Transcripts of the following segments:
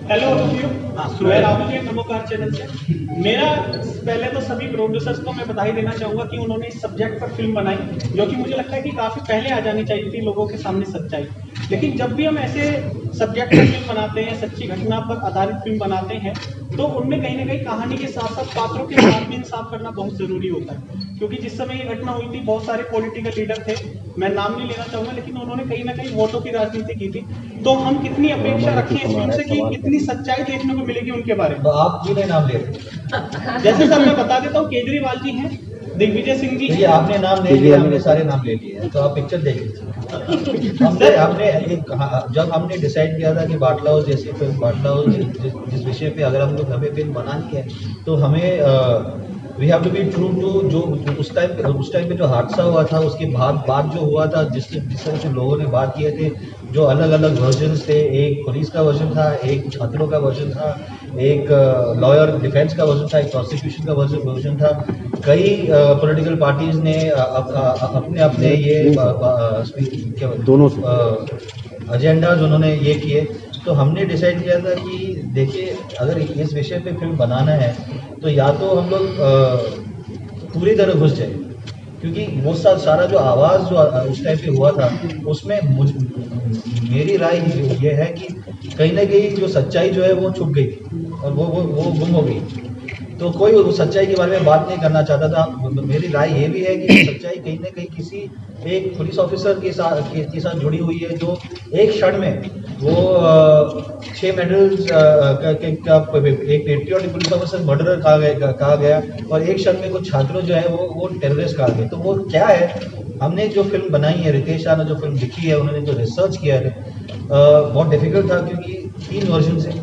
Hello मैं Rahul ji Namokar channel से। मेरा पहले तो सभी प्रोड्यूसर्स को मैं बधाई देना चाहूँगा कि उन्होंने इस सब्जेक्ट पर फिल्म बनाई, जो कि मुझे लगता है कि काफ़ी पहले आ जानी चाहिए थी लोगों के सामने सच्चाई। लेकिन जब भी हम ऐसे सब्जेक्ट पर फिल्म बनाते हैं, सच्ची घटना पर आधारित फिल्म बनाते हैं, तो उनमें कहीं ना कहीं कहानी के साथ साथ पात्रों के साथ भी इंसाफ करना बहुत ज़रूरी होता है। क्योंकि जिस समय ये घटना हुई थी, बहुत सारे पॉलिटिकल लीडर थे, मैं नाम नहीं लेना चाहूँगा, लेकिन उन्होंने कहीं ना कहीं वोटों की राजनीति की थी। तो हम कितनी अपेक्षा रखें इस फिल्म से कि कितनी सच्चाई देखने को मिलेगी उनके बारे में। तो आप क्यों नहीं नाम ले रहे? जैसे सर मैं बता देता हूँ, केजरीवाल जी हैं, दिग्विजय सिंह जी, ये आपने नाम ले लिया, हमने सारे नाम ले लिए हैं, तो आप पिक्चर देख लीजिए। जब हमने डिसाइड किया था कि बाटला हाउस जैसी फिल्म, बाटला हाउस जिस विषय पे अगर हम लोग हमें फिल्म बनानी है, तो हमें we have to be true to जो उस टाइम पे जो हादसा हुआ था, उसके बाद जो हुआ था, जिस तरह से लोगों ने बात किए थे, जो अलग अलग वर्जन्स थे, एक पुलिस का वर्जन था, एक छात्रों का वर्जन था, एक लॉयर डिफेंस का वर्जन था, एक प्रोसिक्यूशन का वर्जन था। कई पॉलिटिकल पार्टीज ने अपने अपने ये दोनों एजेंडाज उन्होंने ये किए। तो हमने डिसाइड किया था कि देखिए, अगर इस विषय पे फिल्म बनाना है तो या तो हम लोग पूरी तरह घुस जाए, क्योंकि वो सारा जो आवाज़ जो उस टाइम पे हुआ था, उसमें मेरी राय ये है कि कहीं ना कहीं जो सच्चाई जो है वो छुप गई और वो गुम हो गई। तो कोई उस सच्चाई के बारे में बात नहीं करना चाहता था। मेरी राय ये भी है कि सच्चाई कहीं ना कहीं किसी एक पुलिस ऑफिसर के साथ जुड़ी हुई है, जो एक क्षण में वो 6 मेडल्स का एक पेट्रियटिक पुलिस ऑफिसर मर्डरर कहा गया और एक क्षण में कुछ छात्रों जो है वो टेररिस्ट कहा गया। तो वो क्या है, हमने जो फिल्म बनाई है, रितेश शाह ने जो फिल्म लिखी है, उन्होंने जो रिसर्च किया है, बहुत डिफिकल्ट था, क्योंकि 3 वर्जन है।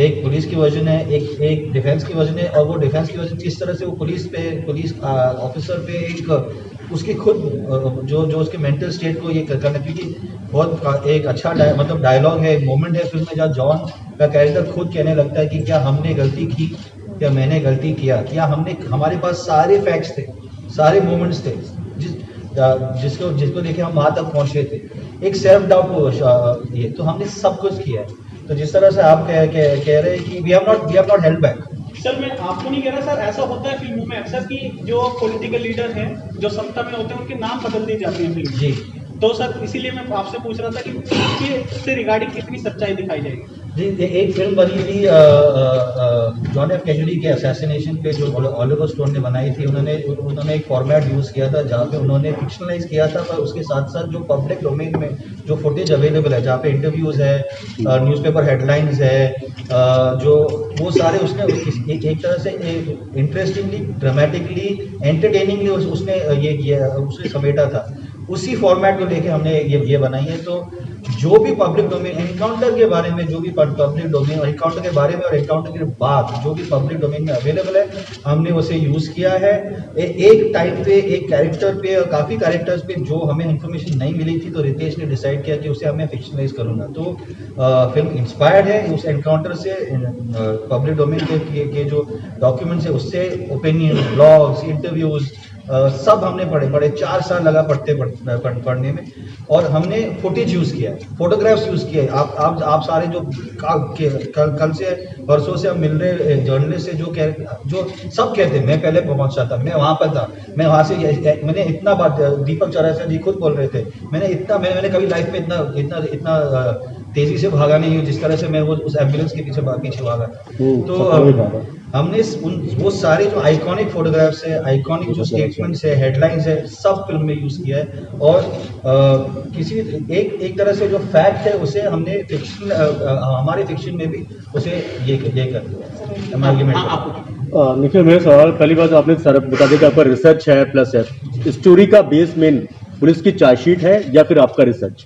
एक पुलिस की वर्जन है, एक डिफेंस की वर्जन है, और वो डिफेंस की वर्जन किस तरह से वो पुलिस ऑफिसर पे एक उसकी खुद जो उसके मेंटल स्टेट को ये करना, क्योंकि बहुत एक अच्छा मतलब डायलॉग है, एक मोमेंट है फिल्म में जहाँ जॉन का कैरेक्टर खुद कहने लगता है कि क्या हमने गलती की, क्या मैंने गलती किया, क्या हमारे पास सारे फैक्ट्स थे, सारे मोमेंट्स थे, जिसको देखे हम वहाँ तक पहुँचे थे। एक सेल्फ डाउट को ये तो हमने सब कुछ किया है। तो जिस तरह से आप कह रहे हैं कि we have not held back. Sir मैं आपको नहीं कह रहा सर, ऐसा होता है फिल्मों में अक्सर कि जो पॉलिटिकल लीडर हैं, जो सत्ता में होते हैं, उनके नाम बदल दी जाती है फिल्म। जी, तो सर इसीलिए मैं आपसे पूछ रहा था कि इससे रिगार्डिंग कितनी सच्चाई दिखाई जाएगी। जी, एक फिल्म बनी थी जॉन एफ कैनेडी के असैसिनेशन पे, जो ऑलिवर स्टोन ने बनाई थी। उन्होंने एक फॉर्मेट यूज़ किया था जहाँ पे उन्होंने फिक्शनलाइज किया था, पर उसके साथ साथ जो पब्लिक डोमेन में जो फुटेज अवेलेबल है, जहाँ पे इंटरव्यूज़ है, न्यूज़पेपर हेडलाइंस है, जो वो सारे उसने एक तरह से इंटरेस्टिंगली, ड्रामेटिकली, एंटरटेनिंगली उसने ये किया, उसने समेटा था। उसी फॉर्मेट को लेके हमने ये बनाई है। तो जो भी पब्लिक डोमेन एनकाउंटर के बारे में, जो भी पब्लिक डोमेन और एनकाउंटर के बारे में और एनकाउंटर के बाद जो भी पब्लिक डोमेन में अवेलेबल है, हमने उसे यूज़ किया है। एक टाइम पे, एक कैरेक्टर पे और काफ़ी कैरेक्टर्स पे जो हमें इन्फॉर्मेशन नहीं मिली थी, तो रितेश ने डिसाइड किया कि उसे हमें फिक्शनलाइज करूँगा। तो फिल्म इंस्पायर्ड है उस एनकाउंटर से, पब्लिक डोमेन के जो डॉक्यूमेंट्स है उससे, ओपिनियन, ब्लॉग्स, इंटरव्यूज़, सब हमने पढ़े 4 साल लगा पढ़ने में। और हमने फुटेज यूज़ किया है, फोटोग्राफ्स यूज़ किए। आप सारे जो कल से परसों से हम मिल रहे जर्नलिस्ट से जो सब कहते हैं, मैं पहले पहुंचा था, मैं वहाँ पर था, मैं वहाँ से मैंने इतना बार, दीपक चौरसिया जी खुद बोल रहे थे, मैंने कभी लाइफ में इतना तेजी से भागा नहीं हूँ जिस तरह से मैं उस एम्बुलेंस के पीछे भागा। तो हमने वो सारे जो आइकॉनिक फोटोग्राफ्स है, आइकॉनिक जो स्टेटमेंट्स है, हेडलाइंस है, सब फिल्म में यूज़ किया है। और किसी एक तरह से जो फैक्ट है उसे हमने फिक्शन, हमारे फिक्शन में भी उसे ये कर दिया आर्ग्यूमेंट। निखिल, मेरा सवाल, पहली बात आपने सारा बता दिया कि आपका रिसर्च है प्लस है। स्टोरी का बेस मेन पुलिस की चार्जशीट है या फिर आपका रिसर्च?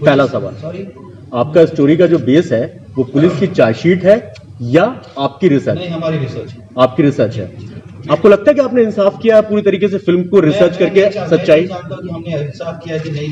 पहला सवाल, सॉरी, आपका स्टोरी का जो बेस है वो पुलिस की चार्जशीट है या आपकी रिसर्च? नहीं, हमारी रिसर्च। आपकी रिसर्च है। आपको लगता है कि आपने इंसाफ किया पूरी तरीके से फिल्म को रिसर्च करके? सच्चाई मैं जानता हूँ कि हमने इंसाफ किया कि नहीं।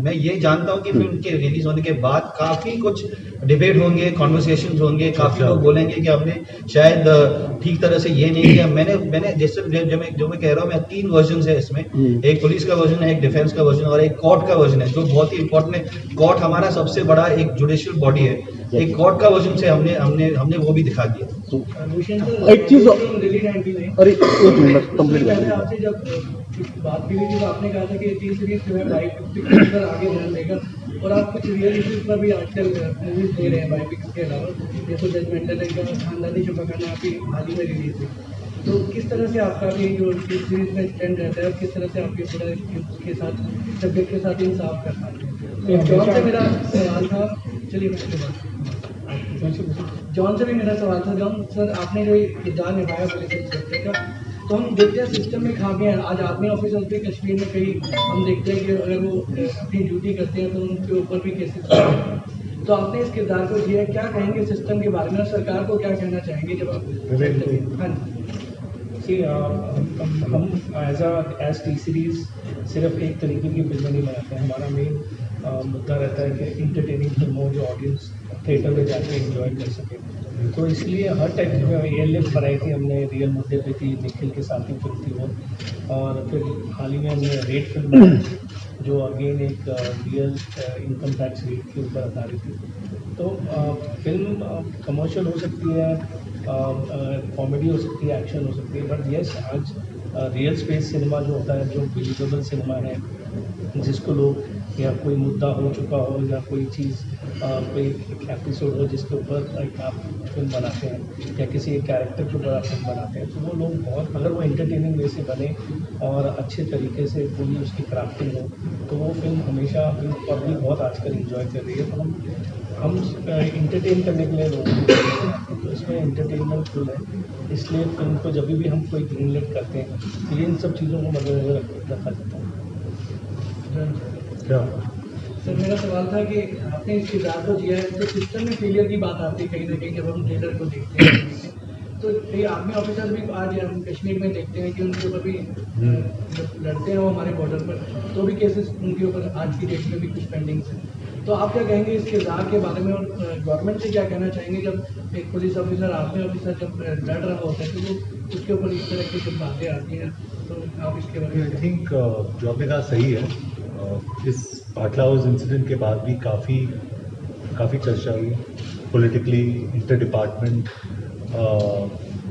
मैं ये जानता हूँ कि फिल्म के रिलीज होने के बाद काफी कुछ डिबेट होंगे, कॉन्वर्सेशन होंगे, काफी लोग बोलेंगे कि हमने शायद ठीक तरह से ये नहीं किया। मैंने जैसे जो मैं कह रहा हूँ, मैं 3 वर्जन है इसमें, एक पुलिस का वर्जन है, एक डिफेंस का वर्जन और एक कोर्ट का वर्जन है, जो बहुत ही इंपॉर्टेंट है। कोर्ट हमारा सबसे बड़ा एक जुडिशियल बॉडी है, एक कॉड का वर्जन से हमने हमने हमने वो भी दिखा दिया। एक चीज अरे एक मिनट कंप्लीट मैंने आपसे जब बात की थी तो आपने कहा था कि टी सीरीज जो है बायोपिक्स पर आगे ध्यान देगा और आप कुछ रियल इश्यूज पर भी आजकल मूवीज दे रहे हैं बायोपिक्स के अलावा, जैसे जजमेंटल है खानदानी शफाखाना आपकी हाल ही में रिलीज हुई। तो किस तरह से आपका भी जो टी सीरीज में स्टैंड रहता है और किस तरह से आपके पूरा के साथ सब्जेक्ट के साथ इंसाफ कर पाते हैं? जॉन से मेरा सवाल था, चलिए मैं उसके बाद जॉन से भी मेरा सवाल था। जॉन सर, आपने जो किरदार निभाया पुलिस इंस्पेक्टर का, तो हम देखते हैं सिस्टम में खामियां हैं। आज आर्मी ऑफिसर्स भी कश्मीर में कई हम देखते हैं कि अगर वो अपनी ड्यूटी करते हैं तो उनके ऊपर भी केसेस होते हैं। तो आपने इस किरदार को किया, क्या कहेंगे सिस्टम के बारे में और सरकार को क्या कहना चाहेंगे जब आप? हाँ जी, हम एज टी सीरीज सिर्फ एक तरीके की फिल्में नहीं बनाते हैं। हमारा मेन मुद्दा रहता है कि इंटरटेनिंग फिल्म हो जो ऑडियंस थिएटर में जाके एंजॉय कर सके। तो इसलिए हर टाइप की एयरलिफ्ट बनाई थी हमने, रियल मुद्दे पे थी, निखिल के साथ ही फिल्म थी वो, और फिर हाल ही में हमने रेट फिल्म बनाई जो अगेन एक रियल इनकम टैक्स रेट के ऊपर आधारित थी। तो फिल्म कमर्शियल हो सकती है, कॉमेडी हो सकती है, एक्शन हो सकती है, बट यस आज रियल स्पेस सिनेमा जो होता है, जो बिलीवेबल सिनेमा है, जिसको लोग या कोई मुद्दा हो चुका हो या कोई चीज़ कोई एपिसोड हो जिसके ऊपर एक आप फिल्म बनाते हैं या किसी एक कैरेक्टर के ऊपर आप फिल्म बनाते हैं, तो वो लोग बहुत, अगर वो एंटरटेनिंग वे से बने और अच्छे तरीके से पूरी उसकी क्राफ्टिंग हो, तो वो फिल्म हमेशा पब्लिक बहुत आजकल इंजॉय कर रही है। तो हम इंटरटेन करने के लिए लोगों को, तो इसमें एंटरटेनमेंट फुल है, इसलिए फिल्म को जब भी हम कोई ग्रीनलाइट करते हैं तो इन सब चीज़ों को मद्देनजर रखा जाता है। सर, मेरा सवाल था कि आपने इस किरदार को जिया है तो सिस्टम में फेलियर की बात आती है कहीं ना कहीं जब हम ट्रेलर को देखते हैं। तो कई आर्मी ऑफिसर भी आज हम कश्मीर में देखते हैं कि उनके ऊपर भी जब लड़ते हैं वो हमारे बॉर्डर पर, तो भी केसेस उनके ऊपर आज की डेट में भी कुछ पेंडिंग्स हैं। तो आप क्या कहेंगे इस किरदार के बारे में और गवर्नमेंट से क्या कहना चाहेंगे जब एक पुलिस ऑफिसर आर्मी ऑफिसर जब लड़ रहा होता है तो वो उसके ऊपर इस तरह की जब बातें आती हैं, तो आप इसके बारे में? आई थिंक जो आपने कहा सही है। इस पाटला हाउस इंसिडेंट के बाद भी काफ़ी चर्चा हुई पॉलिटिकली, इंटर डिपार्टमेंट,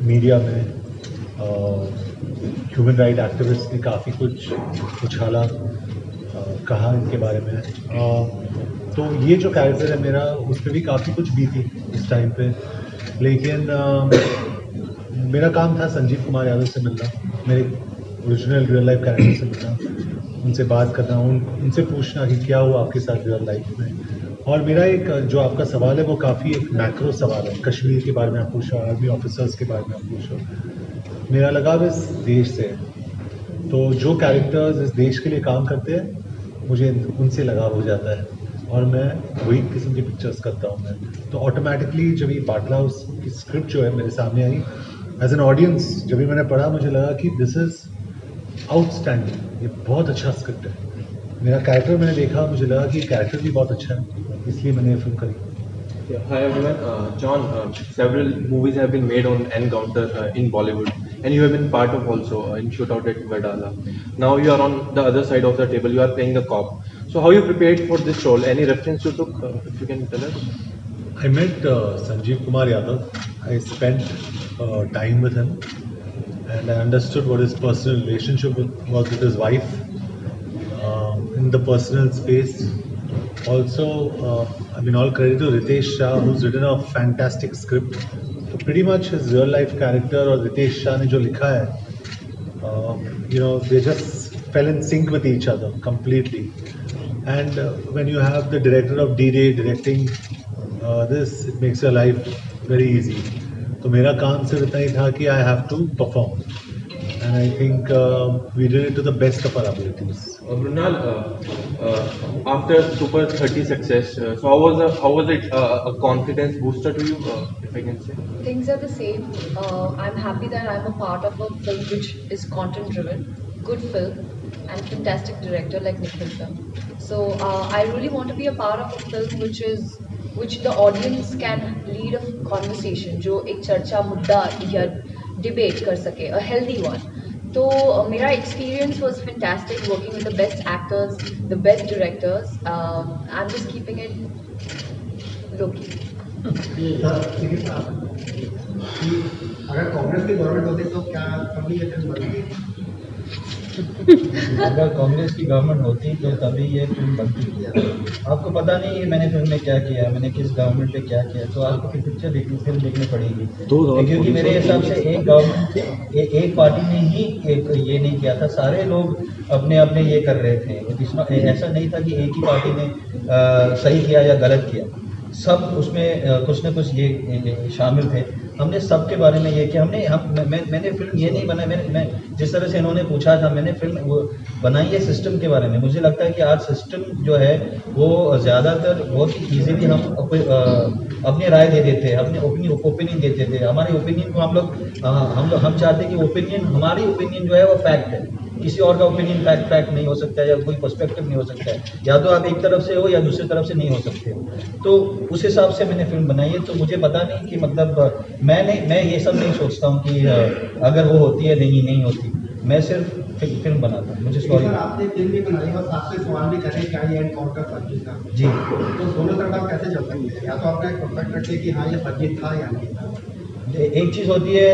मीडिया में, ह्यूमन राइट एक्टिविस्ट ने काफ़ी कुछ उछाला, कहा इनके बारे में। तो ये जो कैरेक्टर है मेरा, उस पर भी काफ़ी कुछ बीती इस टाइम पे, लेकिन मेरा काम था संजीव कुमार यादव से मिलना, मेरे ओरिजिनल रियल लाइफ कैरेक्टर से मिलना, उनसे बात करना, उनसे पूछना कि क्या हुआ आपके साथ रियल लाइफ में। और मेरा एक जो आपका सवाल है वो काफ़ी एक मैक्रो सवाल है, कश्मीर के बारे में आप पूछा, आर्मी ऑफिसर्स के बारे में आप पूछा, मेरा लगाव इस देश से है। तो जो कैरेक्टर्स इस देश के लिए काम करते हैं, मुझे उनसे लगाव हो जाता है और मैं वही किस्म की पिक्चर्स करता हूँ मैं। तो ऑटोमेटिकली जब ये पाटला हाउस की स्क्रिप्ट जो है मेरे सामने आई, एज एन ऑडियंस जब भी मैंने पढ़ा, मुझे लगा कि दिस इज़ आउटस्टैंडिंग, ये बहुत अच्छा स्क्रिप्ट है। मेरा कैरेक्टर मैंने देखा, मुझे लगा कि कैरेक्टर भी बहुत अच्छा है, इसलिए मैंने ये फिल्म करी। Hi everyone, John, several movies have been made on Encounter in Bollywood, and you have been part of also in Shootout at Vedala. Now you are on the other side of the table, you are playing the cop. So how you prepared for this role? Any reference you took, if you can tell us? I met Sanjeev Kumar Yadav. I spent time with him, and I understood what his personal relationship was with his wife in the personal space. Also, I mean, all credit to Ritesh Shah, who's written a fantastic script. So pretty much his real life character और Ritesh Shah ने जो लिखा है, they just fell in sync with each other completely. And when you have the director of D-Day directing this, it makes your life very easy. तो मेरा काम सिर्फ इतना ही था कि I have to perform. And I think we did it to the best of our abilities. Brunal, after Super 30 success, so how was it a confidence booster to you, if I can say? Things are the same. I'm happy that I'm a part of a film which is content driven, good film, and fantastic director like Nikhil sir. So I really want to be a part of a film which the audience can lead a conversation, जो एक चर्चा मुद्दा या debate कर सके, a healthy one. तो मेरा experience was fantastic working with the best actors, the best directors. I'm just keeping it low key. अगर कांग्रेस की गवर्नमेंट होती तो क्या कभी ये फिल्म बनती? अगर कांग्रेस की गवर्नमेंट होती तो तभी ये फिल्म बनती। आपको पता नहीं है मैंने फिल्म में क्या किया, मैंने किस गवर्नमेंट पे क्या किया, तो आपको पिक्चर देखनी, फिल्म देखनी पड़ेगी। क्योंकि मेरे हिसाब से एक गवर्नमेंट एक पार्टी ने ही एक ये नहीं किया था, सारे लोग अपने अपने ये कर रहे थे। ऐसा नहीं था कि एक ही पार्टी ने सही किया या गलत किया, सब उसमें कुछ न कुछ ये शामिल थे। हमने सबके बारे में ये किया, मैंने फिल्म ये नहीं बनाई, मैं जिस तरह से इन्होंने पूछा था, मैंने फिल्म वो बनाई है सिस्टम के बारे में। मुझे लगता है कि आज सिस्टम जो है वो ज़्यादातर बहुत ही ईजीली हम अपनी राय दे देते हैं, अपने ओपिनियन देते थे। हमारे ओपिनियन को हम चाहते हैं कि ओपिनियन, हमारी ओपिनियन जो है वो फैक्ट है, किसी और का ओपिनियन फैक्ट नहीं हो सकता है, या कोई पर्सपेक्टिव नहीं हो सकता है, या तो आप एक तरफ से हो या दूसरी तरफ से नहीं हो सकते। तो उस हिसाब से मैंने फिल्म बनाई है। तो मुझे पता नहीं कि मतलब मैं ये सब नहीं सोचता हूँ कि अगर वो होती है नहीं होती, मैं सिर्फ फिल्म बनाता हूँ। मुझे सॉरी, आपने फिल्म भी बनाई और आपसे सवाल भी करें क्या ये एनकाउंटर फर्जी था जी, तो दोनों तरफ आप कैसे चल सकते हैं? या तो आपका एक परफेक्ट रखिए कि हाँ ये फर्जी था या नहीं था। एक चीज़ होती है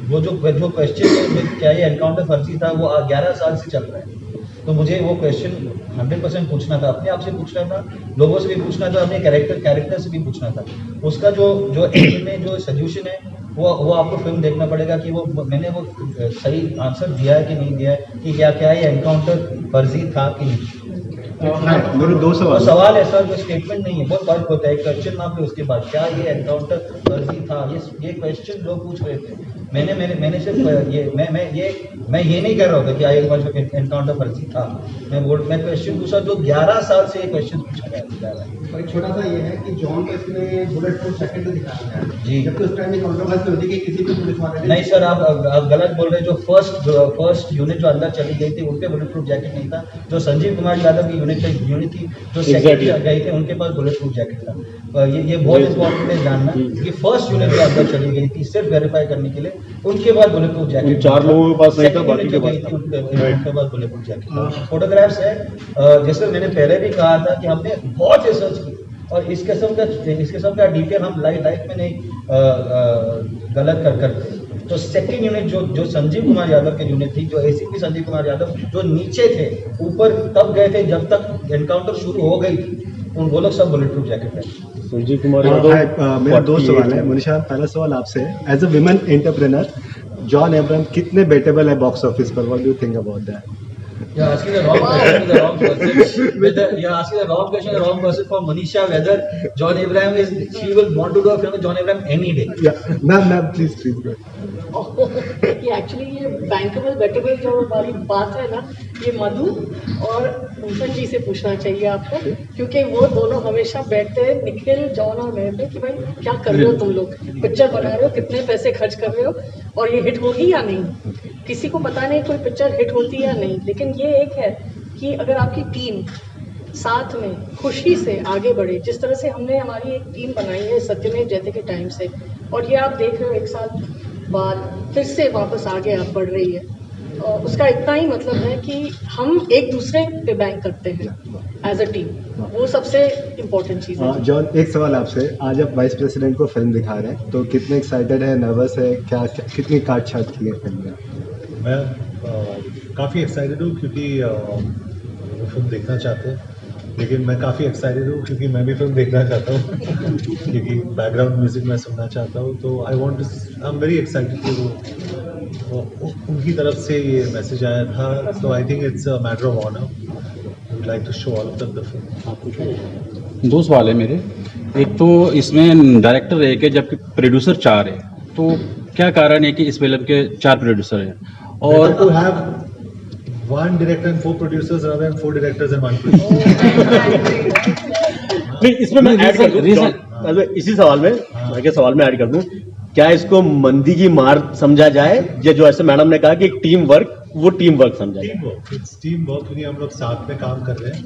वो जो क्वेश्चन है क्या ये एनकाउंटर फर्जी था, वो 11 साल से चल रहा है। तो मुझे वो क्वेश्चन 100% पूछना था, अपने आप से पूछना था, लोगों से भी पूछना था, अपने कैरेक्टर से भी पूछना था। उसका जो एंड में जो सोल्यूशन है वो आपको फिल्म देखना पड़ेगा कि वो मैंने वो सही आंसर दिया है कि नहीं दिया है, कि क्या ये एनकाउंटर फर्जी था कि नहीं। मेरे दो सवाल है सर, जो स्टेटमेंट नहीं है, बहुत फर्क होता है। क्वेश्चन मार्क है, उसके बाद क्या ये एनकाउंटर फर्जी था, ये क्वेश्चन लोग पूछ रहे थे। मैंने सिर्फ मैं ये नहीं कर रहा था कि एनकाउंटर फर्जी था। मैं क्वेश्चन पूछा जो 11 साल से ये क्वेश्चन पूछा गया है। और एक छोटा सा ये है कि जॉन को इसमें बुलेट प्रूफ जैकेट में दिखाया गया है जी, जबकि उस टाइम कंट्रोवर्सी होती है कि किसी भी पुलिस वाले नहीं सर, आप गलत बोल रहे हैं। जो फर्स्ट यूनिट जो अंदर चली गई थी, उनपे बुलेट प्रूफ जैकेट नहीं था। जो संजीव कुमार यादव की यूनिट थी, जो सेकंड गई थी, उनके पास बुलेट प्रूफ जैकेट था। ये बहुत इंपॉर्टेंट है जानना कि फर्स्ट यूनिट जो अंदर चली गई थी सिर्फ वेरीफाई करने के लिए, उनके पास बुलेट प्रूफ जैकेट, 4 लोगों के पास नहीं था, बाकी के पास था। उनके पास बुलेट प्रूफ जैकेट। फोटोग्राफ्स है, जैसे मैंने पहले भी कहा था कि हमने बहुत रिसर्च की, और इस किस्म का डिटेल हम लाइफ में नहीं गलत करते। तो सेकंड यूनिट जो संजीव कुमार यादव की यूनिट थी, जो एसीपी संजीव कुमार यादव जो नीचे थे, ऊपर तब गए थे जब तक एनकाउंटर शुरू हो गई थी, वो लोग सब बुलेट प्रूफ जैकेट है। संजीव कुमार यादव। मेरा दो सवाल है मनीषा। पहला सवाल आपसे, as a women entrepreneur, John Abraham कितने बेटेबल है बॉक्स ऑफिस पर? What do you think about that? You're asking the wrong question to the wrong person. You're asking the wrong question to the wrong person for Manisha, whether John Abraham she will want to do a film with John Abraham any day. Yeah, ma'am, please go. ये actually ये bankable बेटेबल जो वाली बात है ना, ये मधु और भूषण जी से पूछना चाहिए आपको, क्योंकि वो दोनों हमेशा बैठते हैं, निखिल, जॉन और मैं पे, कि भाई क्या कर रहे हो तुम लोग, पिक्चर बना रहे हो, कितने पैसे खर्च कर रहे हो, और ये हिट होगी या नहीं। किसी को पता नहीं कोई पिक्चर हिट होती है या नहीं, लेकिन ये एक है कि अगर आपकी टीम साथ में खुशी से आगे बढ़े, जिस तरह से हमने हमारी एक टीम बनाई है सत्यमेव जयते के टाइम से, और ये आप देख रहे हो 1 साल बाद फिर से वापस आगे आप बढ़ रही है, और उसका इतना ही मतलब है कि हम एक दूसरे पे बैंक करते हैं एज अ टीम, वो सबसे इम्पोर्टेंट चीज़ है। जॉन, एक सवाल आपसे, आज आप वाइस प्रेसिडेंट को फिल्म दिखा रहे हैं, तो कितने एक्साइटेड है, नर्वस है, कितनी काट-छाट की है फिल्म में? मैं काफ़ी एक्साइटेड हूँ क्योंकि वो फिल्म देखना चाहते हैं, लेकिन मैं काफ़ी एक्साइटेड हूँ क्योंकि मैं भी फिल्म देखना चाहता हूँ क्योंकि बैकग्राउंड म्यूजिक मैं सुनना चाहता हूँ। तो आई एम वेरी एक्साइटेड कि वो उनकी तरफ से ये मैसेज आया था, तो I think it's a matter of honour, I would like to show all of them the film. 2 सवाल है मेरे। एक तो इसमें डायरेक्टर 1 है जबकि प्रोड्यूसर 4 है, तो क्या कारण है कि इस फिल्म के 4 प्रोड्यूसर हैं? और to have 1 director and 4 producers rather than 4 directors and 1 producer. नहीं, इसमें मैं ऐड कर दूं, इसी सवाल में मैं सवाल में ऐड कर दूं, क्या इसको मंदी की मार समझा जाए, या जो ऐसे मैडम ने कहा कि टीम वर्क, वो टीम वर्क समझा जाए? टीम वर्क क्योंकि हम लोग साथ में काम कर रहे हैं,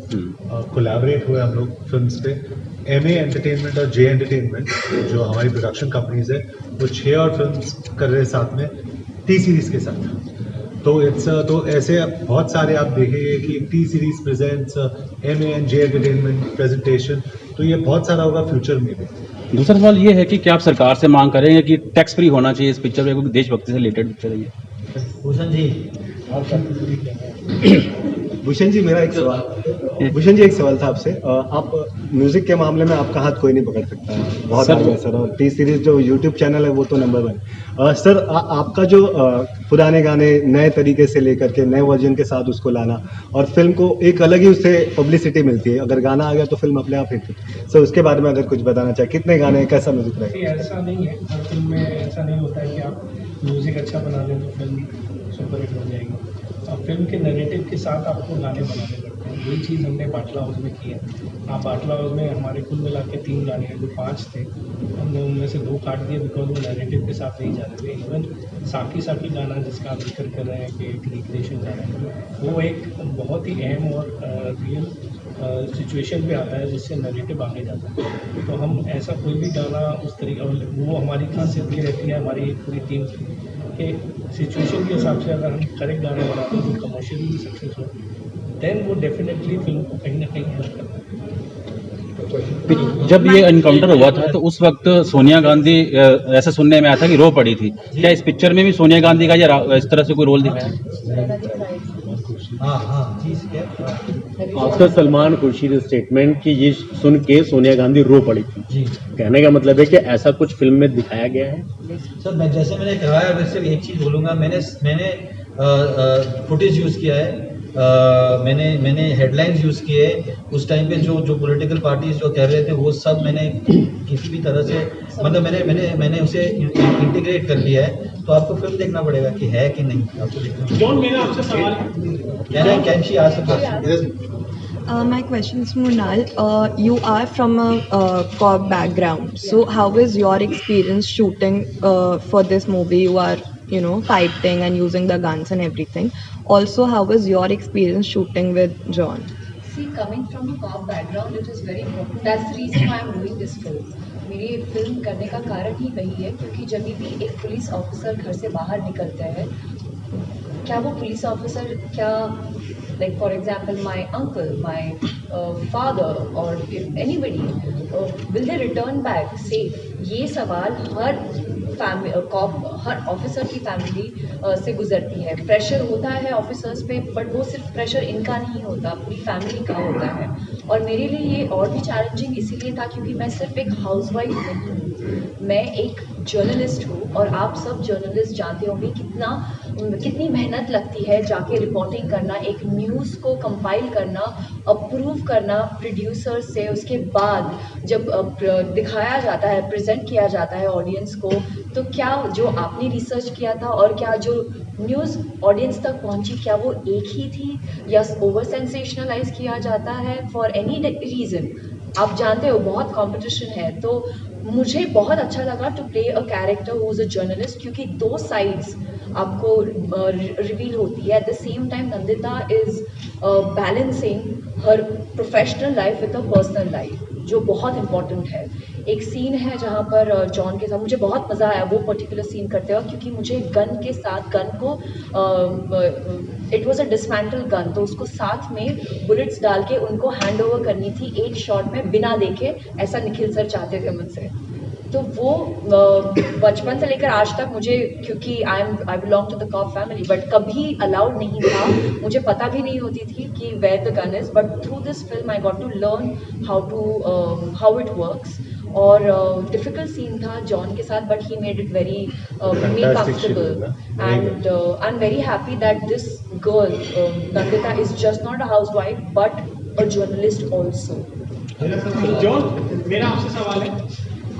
कोलैबोरेट हुए हम लोग फिल्म्स पे। MA एंटरटेनमेंट और J एंटरटेनमेंट जो हमारी प्रोडक्शन कंपनीज है, वो 6 और फिल्म्स कर रहे हैं साथ में T सीरीज के साथ। तो ऐसे बहुत सारे आप देखेंगे कि T series presents MA and J entertainment presentation, तो ये बहुत सारा होगा फ्यूचर में भी। दूसरा सवाल ये है कि क्या आप सरकार से मांग करेंगे कि टैक्स फ्री होना चाहिए इस पिक्चर में, क्योंकि देशभक्ति से रिलेटेड पिक्चर है ये। भूषण जी, भूषण जी मेरा एक सवाल, भूषण जी एक सवाल था आपसे। आप म्यूजिक के मामले में आपका हाथ कोई नहीं पकड़ सकता है, बहुत आगे सर। और टी सीरीज जो यूट्यूब चैनल है वो तो नंबर 1। सर आपका जो पुराने गाने नए तरीके से लेकर के नए वर्जन के साथ उसको लाना और फिल्म को एक अलग ही उससे पब्लिसिटी मिलती है, अगर गाना आ गया तो फिल्म अपने आप हिट। सर उसके बारे में अगर कुछ बताना चाहे, कितने गाने, कैसा म्यूजिक रहेगा? ऐसा नहीं है, हर फिल्म में ऐसा नहीं होता है कि आप म्यूजिक अच्छा बना लें तो फिल्म सुपर हिट हो जाएगी। अब फिल्म के नैरेटिव के साथ आपको गाने बनाने पड़ते हैं। वही चीज़ हमने बाटला हाउस में की है। आप बाटला हाउस में हमारे कुल मिला के 3 गाने हैं, जो 5 थे, हमने उनमें से 2 काट दिए बिकॉज वो नैरेटिव के साथ नहीं जा रहे थे। इवन साकी साकी गाना जिसका आप जिक्र कर रहे हैं कि एक रिक्रिएशन गाना है, वो एक बहुत ही अहम और रियल सिचुएशन पे आता है जिससे नैरेटिव आगे जाता है। तो हम ऐसा कोई भी गाना उस तरीके, वो हमारी खासियत ये रहती है हमारी पूरी टीम के सिचुएशन के हिसाब से अगर हम करेक्ट गाने बनाते हैं जो कमर्शियली भी सक्सेस हो, देन वो डेफिनेटली फिल्म को कहीं ना कहीं हेल्प करता है। जब ये एनकाउंटर हुआ था तो उस वक्त सोनिया गांधी, ऐसा सुनने में आया था कि रो पड़ी थी, क्या इस पिक्चर में भी सोनिया गांधी का या इस तरह से कोई रोल दिखाया? आफ्टर सलमान खुर्शीद स्टेटमेंट कि ये सुन के सोनिया गांधी रो पड़ी थी, कहने का मतलब है कि ऐसा कुछ फिल्म में दिखाया गया है? सर मैं जैसे मैंने कहा है, मैं सिर्फ एक चीज़ बोलूँगा, मैंने फुटेज यूज़ किया है, मैंने हेडलाइंस यूज़ किए। उस टाइम पे जो पॉलिटिकल पार्टीज जो कह रहे थे वो सब मैंने किसी भी तरह से, मतलब मैंने उसे इंटीग्रेट कर लिया है। तो आपको फिल्म देखना पड़ेगा कि है कि नहीं, आपको देखना। जॉन, मेरा आपसे सवाल can she ask my question is Murnal. You are from a cop background, so how is your experience shooting for this movie? You are, fighting and using the guns and everything. Also, how was your experience shooting with John? See, coming from a cop background, it is very important. That's the reason why I'm doing this film. मेरी film करने का कारण ही वही है, क्योंकि जब भी एक पुलिस ऑफिसर घर से बाहर निकलता है, क्या वो पुलिस ऑफिसर क्या, like for example my uncle, my father or if anybody, will they return back safe? ये सवाल हर हर ऑफिसर की फैमिली से गुजरती है। प्रेशर होता है ऑफिसर्स पे, बट वो सिर्फ प्रेशर इनका नहीं होता, पूरी फैमिली का होता है। और मेरे लिए ये और भी चैलेंजिंग इसीलिए था क्योंकि मैं सिर्फ एक हाउसवाइफ नहीं हूँ, मैं एक जर्नलिस्ट हूँ। और आप सब जर्नलिस्ट जानते होंगे कितनी मेहनत लगती है जाके रिपोर्टिंग करना, एक न्यूज़ को कंपाइल करना, अप्रूव करना प्रोड्यूसर से, उसके बाद जब दिखाया जाता है, प्रेजेंट किया जाता है ऑडियंस को, तो क्या जो आपने रिसर्च किया था और क्या जो न्यूज़ ऑडियंस तक पहुंची, क्या वो एक ही थी या ओवर सेंसेशनलाइज किया जाता है फॉर एनी रीज़न? आप जानते हो बहुत कंपटीशन है। तो मुझे बहुत अच्छा लगा to play a character who is a journalist, क्योंकि 2 साइड्स आपको रिवील होती है। At the same time Nandita is balancing her professional life with a personal life, जो बहुत इम्पॉर्टेंट है। एक सीन है जहाँ पर जॉन के साथ मुझे बहुत मज़ा आया वो पर्टिकुलर सीन करते हुए, क्योंकि मुझे गन के साथ, गन को it was a dismantle gun, तो उसको साथ में बुलेट्स डाल के उनको हैंड ओवर करनी थी एक शॉट में बिना देखे, ऐसा निखिल सर चाहते थे मुझसे। तो वो बचपन से लेकर आज तक मुझे, क्योंकि I belong to the cop family, but कभी अलाउड नहीं था, मुझे पता भी नहीं होती थी कि where the gun is, but through this film I got to learn how it works. और डिफिकल्ट सीन था जॉन के साथ, but he made it very me comfortable, and I am very happy that this girl Nandita is just not a housewife but a journalist also. John, मेरा आपसे सवाल है,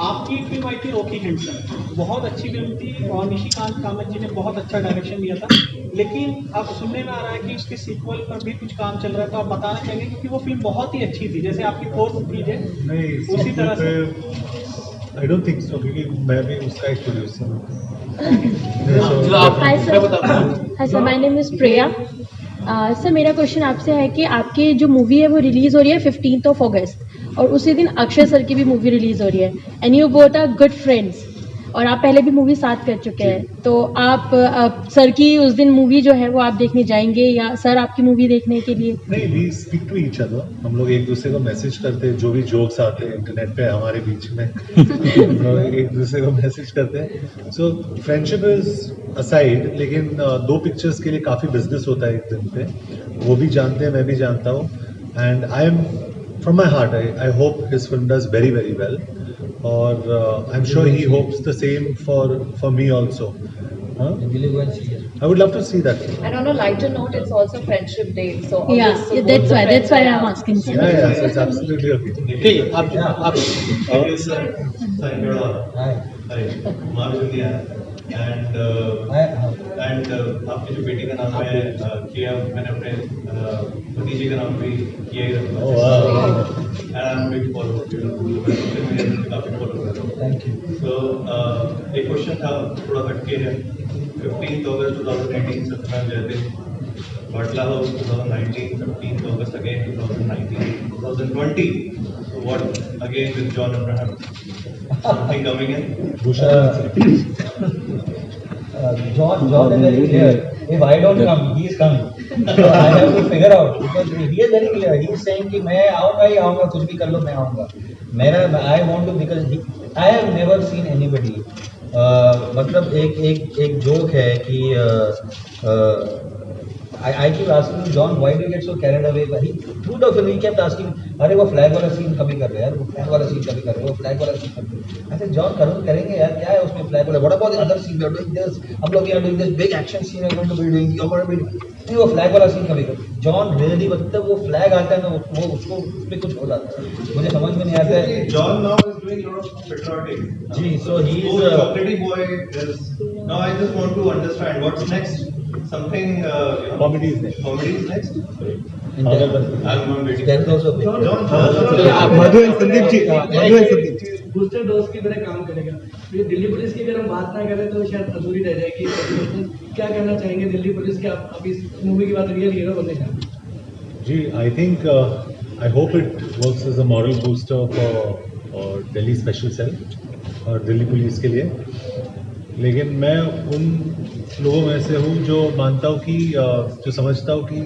आपकी film आई थी रॉकी हैंडसम, बहुत अच्छी फिल्म थी और निशिकांत कामत जी ने बहुत अच्छा डायरेक्शन दिया था, लेकिन अब सुनने में आ रहा है कि उसके सीक्वल पर भी कुछ काम चल रहा था। आप बताना चाहेंगे, क्योंकि वो फिल्म बहुत ही अच्छी थी, जैसे आपकी फोर्थ थी नहीं उसी तरह से। आई डोंट थिंक सो, क्योंकि मैं भी उसका एक प्रोड्यूसर हूँ। Hi sir, my name is Priya. Sir मेरा क्वेश्चन आपसे है कि आपकी जो मूवी है वो रिलीज़ हो रही है 15 अगस्त, और उसी दिन अक्षय सर की भी मूवी रिलीज़ हो रही है, and you both are good friends. और आप पहले भी मूवी साथ कर चुके हैं, तो आप सर की उस दिन मूवी जो है वो आप देखने जाएंगे या सर आपकी मूवी देखने के लिए? नहीं, we speak to each other, हम लोग एक दूसरे को मैसेज करते हैं, जो भी जोक्स आते हैं इंटरनेट पे हमारे बीच में हम लोग एक दूसरे को मैसेज करते हैं। सो फ्रेंडशिप इज असाइड, लेकिन 2 पिक्चर्स के लिए काफ़ी बिजनेस होता है एक दिन पे, वो भी जानते हैं, मैं भी जानता हूँ। And I am from my heart I hope his film does very very well, और I am sure he hopes the same for me also. I would love to see that. And on a lighter note, it's also Friendship Day, so Yeah, obviously both that's the why friends are I'm out. asking. Yeah, it's absolutely okay. ठीक है, आप and आपकी जो बेटी का नाम है किया, मैंने अपने भतीजे का नाम भी किया ही रखा है, काफ़ी फॉलो कर रहा हूँ। Thank you. सो एक क्वेश्चन था, थोड़ा हटके है। 15 अगस्त 2018 सत्यनारायण जयंती, Batla House 2019, 15th August again 2019, 2020. So what again with John Abraham? Something coming in? John is very clear. If I don't come, he is coming. So I have to figure out, because he is very clear. He is saying कि मैं आऊँगा ही आऊँगा, कुछ भी कर लो मैं आऊँगा। I want to, because I have never seen anybody. मतलब एक जोक है कि I keep asking John, why do you get so carried away? He through the film he kept asking, अरे वो फ्लैग वाला सीन कभी कर रहे हैं यार, वो फ्लैग वाला सीन कभी कर रहे हैं, वो फ्लैग वाला सीन कभी। I said John करेंगे यार, क्या है उसमें फ्लैग वाला? What about the other scene? We are doing this, हम लोग are doing this big action scene, we are going to be doing, you're going to be doing, नहीं वो फ्लैग वाला सीन कभी कर। John really मतलब वो फ्लैग आता है ना, वो उसको उसमें कुछ हो जाता है, मुझे समझ में नहीं आता है। John now is doing a lot of patriotic. जी, so he is a chocolatey boy. Now I just want to understand what's next. Something comedy is next. Comedy is next. I'm waiting. Madhu and Sandeep ji, Madhu and Sandeep ji booster dose की तरह काम करेगा। ये Delhi police की अगर हम बात ना करें तो शायद अधूरी रह जाएगी। क्या कहना चाहेंगे दिल्ली पुलिस के, आप इस मूवी की बात रियल हीरो बनने का? जी, I think I hope it works as a moral booster for Delhi Special Cell और दिल्ली पुलिस के लिए। लेकिन मैं उन लोगों में से हूँ जो मानता हूँ कि जो समझता हूँ कि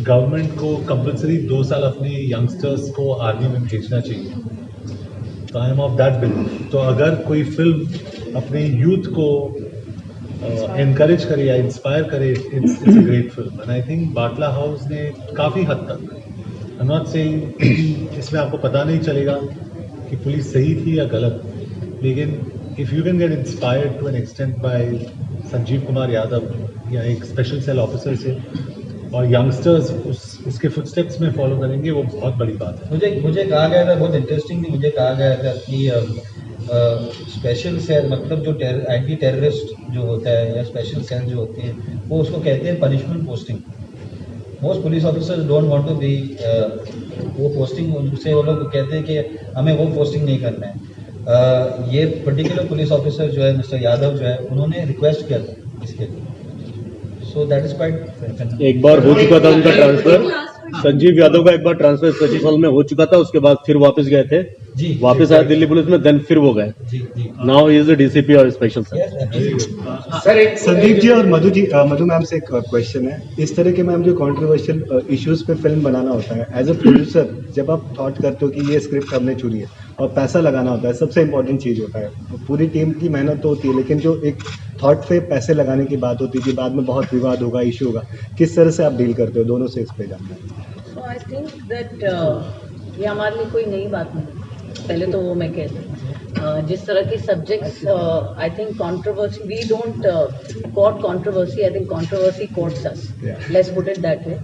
गवर्नमेंट को कंपलसरी 2 साल अपने यंगस्टर्स को आर्मी में भेजना चाहिए। तो I am of that belief. तो अगर कोई फिल्म अपने यूथ को एनकरेज करे या इंस्पायर करे, it's a great film. And I think Batla house ने काफ़ी हद तक, आई एम नॉट सेइंग इसमें आपको पता नहीं चलेगा कि पुलिस सही थी या गलत, लेकिन if you can get inspired to an extent by Sanjeev Kumar Yadav या एक स्पेशल सेल ऑफिसर से, और यंगस्टर्स उसके फुटस्टेप्स में फॉलो करेंगे, वो बहुत बड़ी बात है। मुझे कहा गया था, बहुत इंटरेस्टिंग थी, मुझे कहा गया था कि स्पेशल सेल मतलब जो एंटी टेररिस्ट जो होता है या स्पेशल सेल जो होते हैं, वो उसको कहते हैं punishment posting. Most police officers don't want to be वो पोस्टिंग, उनसे वो लोग कहते हैं कि हमें वो पोस्टिंग नहीं करना है। ये पर्टिकुलर पुलिस ऑफिसर जो है मिस्टर यादव जो है, उन्होंने रिक्वेस्ट किया था इसके लिए। So that is quite. एक बार हो चुका था उनका ट्रांसफर, संजीव यादव का एक बार ट्रांसफर स्पेशल सेल में हो चुका था, उसके बाद फिर वापस गए थे जी, वापस आए दिल्ली पुलिस में, देन फिर वो गए। Now he is the DCP और स्पेशल सेल। सर एक संदीप जी और मधु मैम से एक क्वेश्चन है। इस तरह के मैम जो कंट्रोवर्शियल इश्यूज पे फिल्म बनाना होता है, एज अ प्रोड्यूसर जब आप थॉट करते हो कि ये स्क्रिप्ट हमने चुनी है और पैसा लगाना होता है, सबसे इंपॉर्टेंट चीज़ होता है, पूरी टीम की मेहनत तो होती है, लेकिन जो एक थॉट पे पैसे लगाने की बात होती है कि बाद में बहुत विवाद होगा, इशू होगा, किस तरह से आप डील करते हो? दोनों से इस पे जानना है। So I think that ये हमारे लिए कोई नई बात नहीं, पहले तो वो मैं कहती हूँ। जिस तरह के subjects, I think controversy, we don't court controversy, I think controversy courts us, let's put it that way.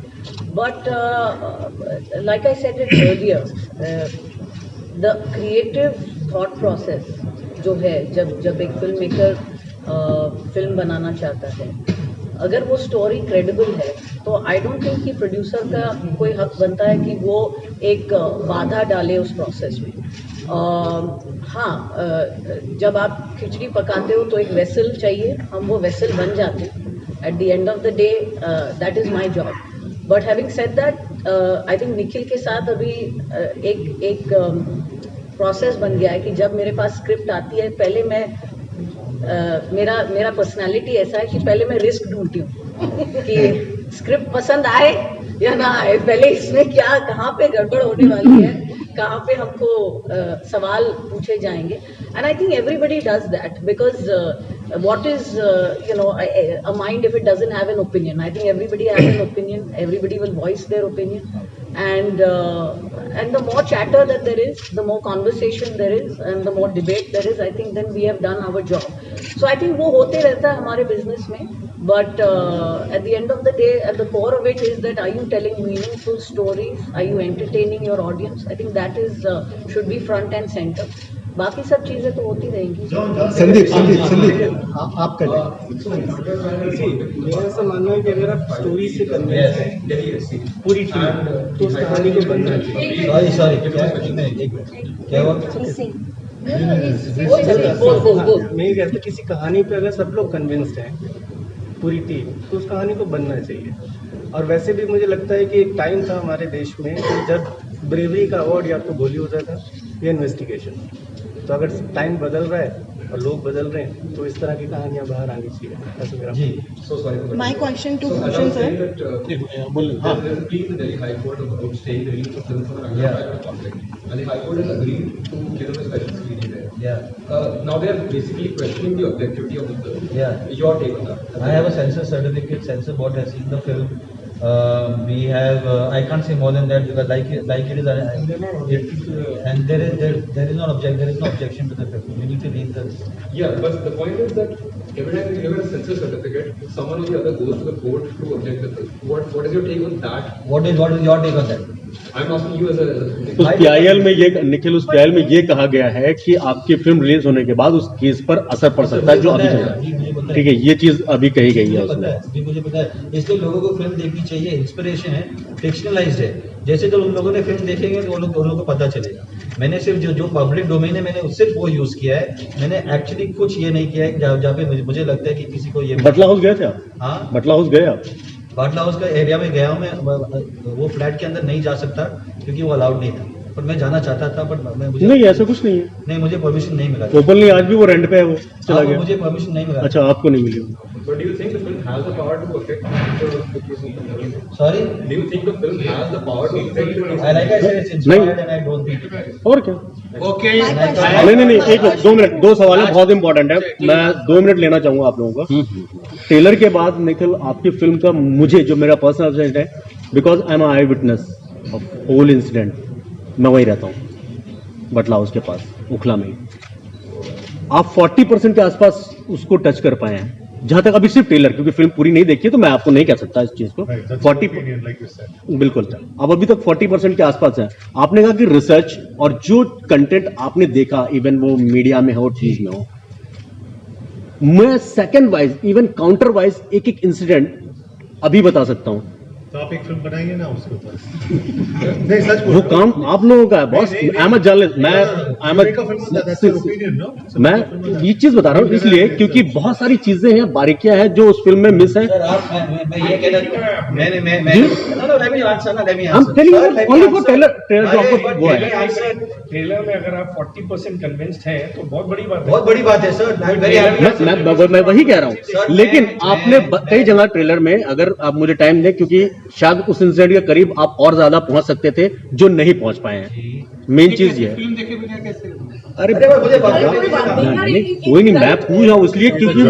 But like I said it earlier, the creative thought process जो है, जब एक फिल्म मेकर फिल्म बनाना चाहता है, अगर वो story credible है तो आई डोंट थिंक कि प्रोड्यूसर का कोई हक बनता है कि वो एक बाधा डाले उस प्रोसेस में। हाँ, जब आप खिचड़ी पकाते हो तो एक वेसल चाहिए, हम वो वेसल बन जाते हैं at the end of the day, that is my job. But having said that, I think Nikhil के साथ अभी एक प्रोसेस बन गया है कि जब मेरे पास स्क्रिप्ट आती है पहले मैं मेरा पर्सनालिटी ऐसा है कि पहले मैं रिस्क ढूंढती हूँ कि स्क्रिप्ट पसंद आए या ना आए, पहले इसमें क्या कहाँ पे गड़बड़ होने वाली है, कहाँ पे हमको सवाल पूछे जाएंगे. And I think everybody does that because what is a mind if it doesn't have an opinion? I think everybody has an opinion, everybody will voice their opinion, and the more chatter that there is, the more conversation there is, and the more debate there is, I think then we have done our job. So I think वो होते रहता है हमारे business में, but at the end of the day, at the core of it is that are you telling meaningful stories, are you entertaining your audience? I think that is should be front and center. बाकी सब चीजें तो होती रहेंगी. संदीप आप कर मेरा ऐसा मानना है कि अगर आप स्टोरी से कन्विंस हैं पूरी टीम तो उस कहानी को बनना चाहिए. सॉरी क्या हुआ? मैं ये कहता किसी कहानी पे अगर सब लोग कन्विंस्ड हैं पूरी टीम तो उस कहानी को बनना चाहिए. और वैसे भी मुझे लगता है कि एक टाइम था हमारे देश में जब ब्रेवरी का अवार्ड या तो गोली होता था या इन्वेस्टिगेशन. तो अगर टाइम बदल रहा है और लोग बदल रहे हैं तो इस तरह की कहानियां बाहर आनी चाहिए. ऐसा मेरा जी. My question to Bhushan sir. Delhi High Court about staying the release of films from private conflict, and the High Court has agreed to give them a special screening there. Yeah. Now they are basically questioning the objectivity of the film. Yeah. Your take on that? I have a censor certificate. Censor board has seen the film. We have I can't say more than that because like it is and there is no objection to the film. You need to read this. Yeah, but the point is that every time you give a censor certificate, someone or the other goes to the court to object the film. What is your take on that? What is your take on that? I'm asking you as a उस PIL में ये निखिल उस PIL में ये कहा गया है कि आपकी फिल्म रिलीज होने के बाद उस केस पर असर पड़ सकता है जो अभी चल रहा है. ठीक है, ये चीज अभी कही गई है उसमें. मुझे पता है, इसलिए लोगों को फिल्म देखनी चाहिए. इंस्पिरेशन है, फिक्शनलाइज्ड है. जैसे जब उन लोगों ने फिल्म देखेंगे तो उन लोगों को पता चलेगा. मैंने सिर्फ जो पब्लिक डोमेन है मैंने सिर्फ वो यूज किया है. मैंने एक्चुअली कुछ ये नहीं किया है जहाँ पे मुझे लगता है कि किसी को ये. बटला हाउस गए थे आप? हाँ, बटला हाउस गए आप? बाटला हाउस का एरिया में गया हूँ मैं. वो फ्लैट के अंदर नहीं जा सकता क्योंकि वो अलाउड नहीं था, पर मैं जाना चाहता था. पर मैं मुझे नहीं, ऐसा कुछ नहीं है. नहीं, मुझे परमिशन नहीं मिला. ओपनली आज भी वो रेंट पे है, वो चला गया. मुझे परमिशन नहीं मिला. अच्छा, आपको नहीं मिली. But do you think the film has the power to affect? Sorry? Do you think the film has the power to affect? Like I said, it's inspired and I don't think it. और क्या? Okay. नहीं, एक 2 minute, 2 सवाल है, बहुत important है. मैं 2 minute लेना चाहूंगा आप लोगों का. ट्रेलर के बाद निखिल आपकी फिल्म का मुझे जो मेरा पर्सनल असिस्टेंट है, because I am eyewitness of whole incident, मैं वहीं रहता हूँ बटला हाउस के पास उखला में. आप 40% के आसपास उसको टच कर पाए हैं जहां तक अभी सिर्फ ट्रेलर, क्योंकि फिल्म पूरी नहीं देखी है तो मैं आपको नहीं कह सकता इस चीज को. 40 बिल्कुल. अब अभी तक 40% के आसपास है. आपने कहा कि रिसर्च और जो कंटेंट आपने देखा, इवन वो मीडिया में हो, चीज में हो, मैं second wise even counter wise एक इंसिडेंट अभी बता सकता हूं. तो आप एक फिल्म बनाइए ना उसके ऊपर. नहीं, सच वो काम आप लोगों का है boss. I am a journalist. मैं ये चीज बता रहा हूँ इसलिए क्योंकि बहुत सारी चीजें हैं, बारीकियां हैं जो उस फिल्म में मिस है. मैं ये कहना ट्रेलर में अगर आप 40% कन्विंस्ड हैं तो बहुत बड़ी बात है. बहुत बड़ी बात है सर. मैं वही कह रहा हूँ. लेकिन आपने कई जगह ट्रेलर में, अगर आप मुझे टाइम दें, क्योंकि शायद उस इंसिडेंट के करीब आप और ज्यादा पहुंच सकते थे जो नहीं पहुंच पाए हैं. मेन चीज ये है. अरे कोई नहीं, मैं पूछ रहा हूँ इसलिए क्योंकि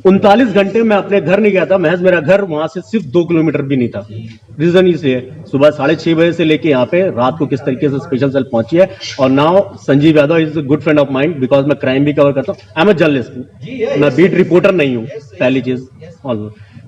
39 घंटे मैं अपने घर नहीं गया था. महज मेरा घर वहां से सिर्फ 2 किलोमीटर भी नहीं था. रीजन इसलिए सुबह 6:30 बजे से लेके यहाँ पे रात को किस तरीके से स्पेशल सेल पहुंची है. और now Sanjeev Yadav is a good friend of mind because मैं क्राइम भी कवर करता हूँ. आई एम अ जर्नलिस्ट, मैं बीट रिपोर्टर नहीं हूँ. पहली चीज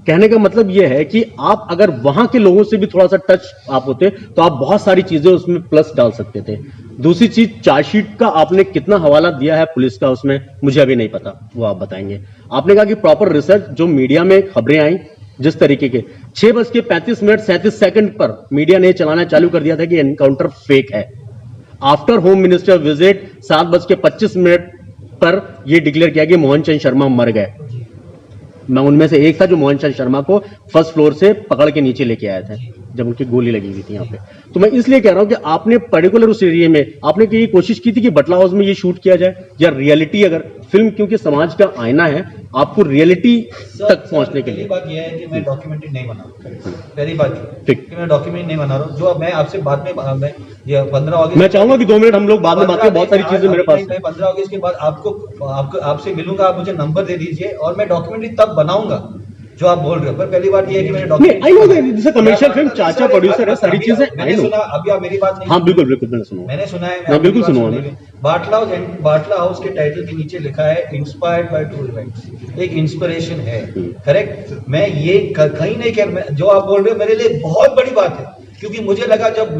कहने का मतलब यह है कि आप अगर वहां के लोगों से भी थोड़ा सा टच आप होते तो आप बहुत सारी चीजें उसमें प्लस डाल सकते थे. दूसरी चीज, चार्जशीट का आपने कितना हवाला दिया है पुलिस का उसमें मुझे अभी नहीं पता, वो आप बताएंगे. आपने कहा कि प्रॉपर रिसर्च, जो मीडिया में खबरें आई जिस तरीके के 6:35 पर मीडिया ने चलाना चालू कर दिया था कि एनकाउंटर फेक है. आफ्टर होम मिनिस्टर विजिट 7:25 पर यह डिक्लेयर किया कि मोहन चंद शर्मा मर गए. मैं उनमें से एक था जो मोहन चंद शर्मा को फर्स्ट फ्लोर से पकड़ के नीचे लेके आया था. जब उनकी गोली लगी हुई थी यहाँ पे। तो मैं इसलिए कह रहा हूँ कि आपने पर्टिकुलर उस एरिया में आपने की कोशिश की थी कि बटला हाउस में ये शूट किया जाए, या रियलिटी अगर फिल्म क्योंकि समाज का आईना है, आपको रियलिटी तक पहुंचने के लिए। पहली बात यह है कि मैं डॉक्यूमेंट्री नहीं बना रहा हूँ, पहली बात ठीक कि मैं डॉक्यूमेंट्री नहीं बना रहा हूँ। जो मैं आपसे बाद में मैं ये 15 अगस्त मैं चाहूंगा कि 2 मिनट हम लोग बाद में बात करें, बहुत सारी चीजें मेरे पास मैं 15 अगस्त के बाद आपसे मिलूंगा, आप मुझे नंबर दे दीजिए और मैं डॉक्यूमेंट्री तब बनाऊंगा जो आप बोल रहे हो। पर पहली बात ये है कि मैंने I know this is commercial film, चाचा प्रोड्यूसर है, सारी चीजें आई नो। अभी आप मेरी बात नहीं, हाँ बिल्कुल बिल्कुल मैंने सुना है, मैं बिल्कुल सुना। बाटला हाउस के टाइटल के नीचे लिखा है इंस्पायर्ड बाय ट्रू इवेंट्स, एक इंस्पिरेशन है, करेक्ट। मैं ये कहीं नहीं कह रहा, जो आप बोल रहे हो मेरे लिए बहुत बड़ी बात है, क्योंकि मुझे लगा जब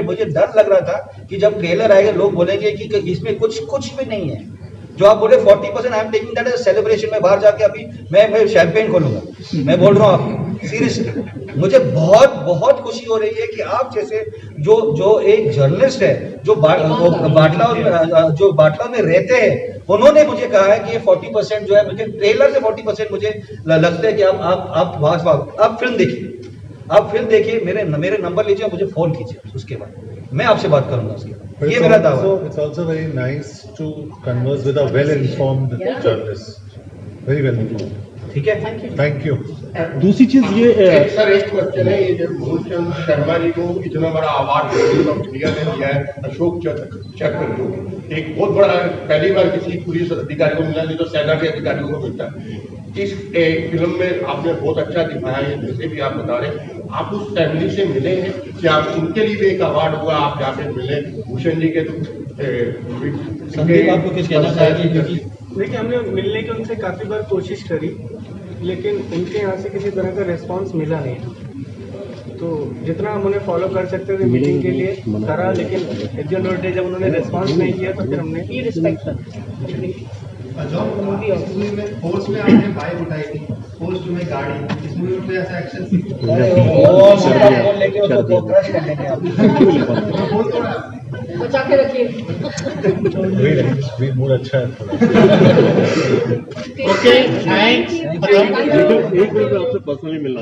मुझे डर लग रहा था कि जब ट्रेलर आएगा लोग बोलेंगे कि इसमें कुछ भी नहीं है। जो आप बोले 40% I am taking that as celebration. में बाहर जाके अभी मैं शैंपेन खोलूंगा, मैं बोल रहा हूँ आपको सीरियसली। मुझे बहुत खुशी हो रही है कि आप जैसे जो एक जर्नलिस्ट है जो बाटला में रहते हैं, उन्होंने मुझे कहा है कि ये 40% जो है, मुझे ट्रेलर से 40% मुझे लगता है कि आप फिल्म देखिए, मेरे नंबर लीजिए, मुझे फोन कीजिए, उसके बाद मैं आपसे बात करूंगा उसके बाद। ये मेरा दावा है। It's also very nice to converse with a well-informed journalist. Very well-informed. ठीक है, Thank you. दूसरी चीज ये सर एक क्वेश्चन है, ये जो मूलचंद शर्मा जी को इतना बड़ा अवार्ड ऑफ इंडिया ने दिया है, अशोक चक्र, जो एक बहुत बड़ा, पहली बार किसी पुलिस अधिकारी को मिला, नहीं तो सेना के अधिकारियों को मिलता है। इस फिल्म में आपने बहुत अच्छा दिखाया है, जैसे भी आप बता रहे, आप उस फैमिली से मिले हैं कि आप उनके लिए भी एक अवार्ड हुआ, आप जाके मिले भूषण जी के। संदीप आपको कुछ कहना चाहेंगे? देखिए, हमने मिलने की उनसे काफ़ी बार कोशिश करी, लेकिन उनके यहाँ से किसी तरह का रिस्पांस मिला नहीं। तो जितना हम उन्हें फॉलो कर सकते थे मीटिंग के लिए करा, लेकिन जब उन्होंने रिस्पांस नहीं किया तो फिर हमने ये रिस्पेक्ट कर मूवी में फोर्स में आपने बाइक उठाई थी, फोर्स में गाड़ी, इस मूवी में कोई ऐसा एक्शन लेके उसको क्रश कर लेंगे आप। बचा के रखिए। मूड अच्छा है थोड़ा। Okay, thanks. एक मिनट आपसे पर्सनली मिलना।